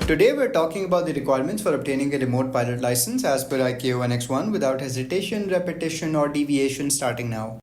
Today we're talking about the requirements for obtaining a remote pilot license as per ICAO Annex 1 without hesitation, repetition or deviation starting now.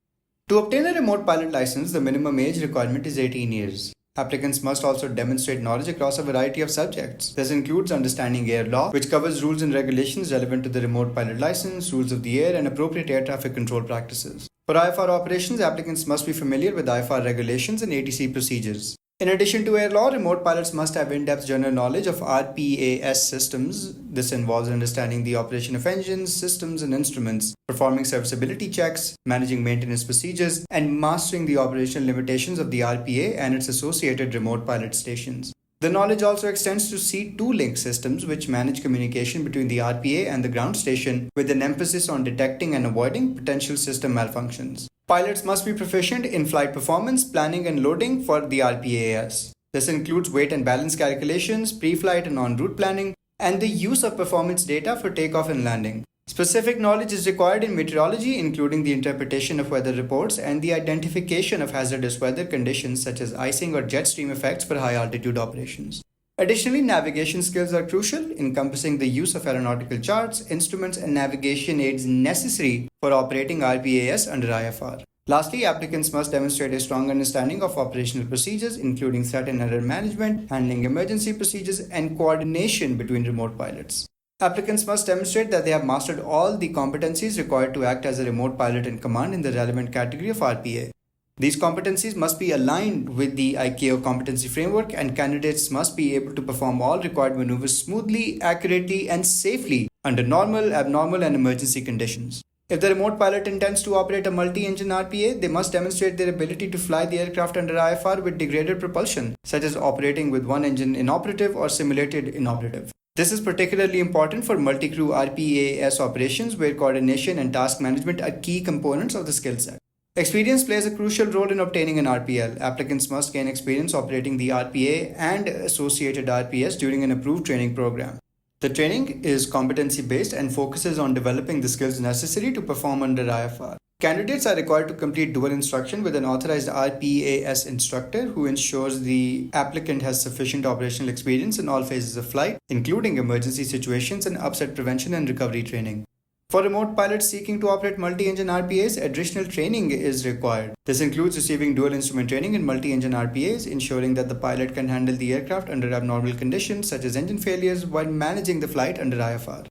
To obtain a remote pilot license, the minimum age requirement is 18 years. Applicants must also demonstrate knowledge across a variety of subjects. This includes understanding air law, which covers rules and regulations relevant to the remote pilot license, rules of the air, and appropriate air traffic control practices. For IFR operations, applicants must be familiar with IFR regulations and ATC procedures. In addition to air law, remote pilots must have in-depth general knowledge of RPAS systems. This involves understanding the operation of engines, systems, and instruments, performing serviceability checks, managing maintenance procedures, and mastering the operational limitations of the RPA and its associated remote pilot stations. The knowledge also extends to C2 link systems, which manage communication between the RPA and the ground station, with an emphasis on detecting and avoiding potential system malfunctions. Pilots must be proficient in flight performance, planning, and loading for the RPAS. This includes weight and balance calculations, pre-flight and en route planning, and the use of performance data for takeoff and landing. Specific knowledge is required in meteorology, including the interpretation of weather reports and the identification of hazardous weather conditions such as icing or jet stream effects for high altitude operations. Additionally, navigation skills are crucial, encompassing the use of aeronautical charts, instruments, and navigation aids necessary for operating RPAS under IFR. Lastly, applicants must demonstrate a strong understanding of operational procedures, including threat and error management, handling emergency procedures, and coordination between remote pilots. Applicants must demonstrate that they have mastered all the competencies required to act as a remote pilot in command in the relevant category of RPA. These competencies must be aligned with the ICAO competency framework, and candidates must be able to perform all required maneuvers smoothly, accurately, and safely under normal, abnormal, and emergency conditions. If the remote pilot intends to operate a multi-engine RPA, they must demonstrate their ability to fly the aircraft under IFR with degraded propulsion, such as operating with one engine inoperative or simulated inoperative. This is particularly important for multi-crew RPAS operations, where coordination and task management are key components of the skill set. Experience plays a crucial role in obtaining an RPL. Applicants must gain experience operating the RPA and associated RPS during an approved training program. The training is competency-based and focuses on developing the skills necessary to perform under IFR. Candidates are required to complete dual instruction with an authorized RPAS instructor who ensures the applicant has sufficient operational experience in all phases of flight, including emergency situations and upset prevention and recovery training. For remote pilots seeking to operate multi-engine RPAs, additional training is required. This includes receiving dual instrument training in multi-engine RPAs, ensuring that the pilot can handle the aircraft under abnormal conditions such as engine failures while managing the flight under IFR.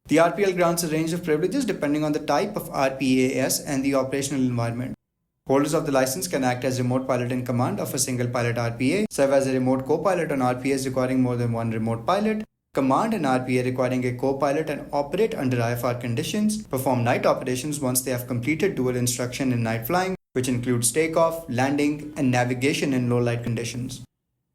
The RPL grants a range of privileges depending on the type of RPAS and the operational environment. Holders of the license can act as remote pilot in command of a single pilot RPA, serve as a remote co-pilot on RPAs requiring more than one remote pilot, command an RPA requiring a co-pilot and operate under IFR conditions, perform night operations once they have completed dual instruction in night flying, which includes takeoff, landing, and navigation in low light conditions.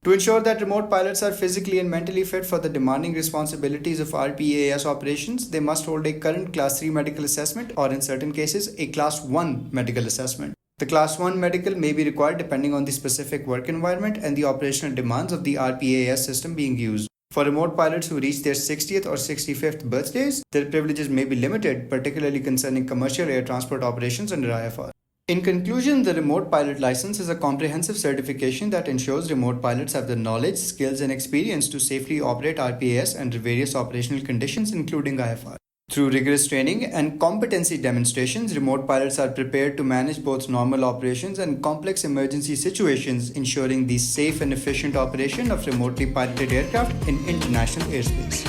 To ensure that remote pilots are physically and mentally fit for the demanding responsibilities of RPAS operations, they must hold a current Class 3 medical assessment or in certain cases, a Class 1 medical assessment. The Class 1 medical may be required depending on the specific work environment and the operational demands of the RPAS system being used. For remote pilots who reach their 60th or 65th birthdays, their privileges may be limited, particularly concerning commercial air transport operations under IFR. In conclusion, the remote pilot license is a comprehensive certification that ensures remote pilots have the knowledge, skills, and experience to safely operate RPAS under various operational conditions, including IFR. Through rigorous training and competency demonstrations, remote pilots are prepared to manage both normal operations and complex emergency situations, ensuring the safe and efficient operation of remotely piloted aircraft in international airspace.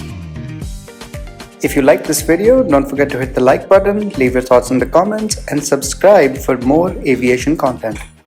If you liked this video, don't forget to hit the like button, leave your thoughts in the comments, and subscribe for more aviation content.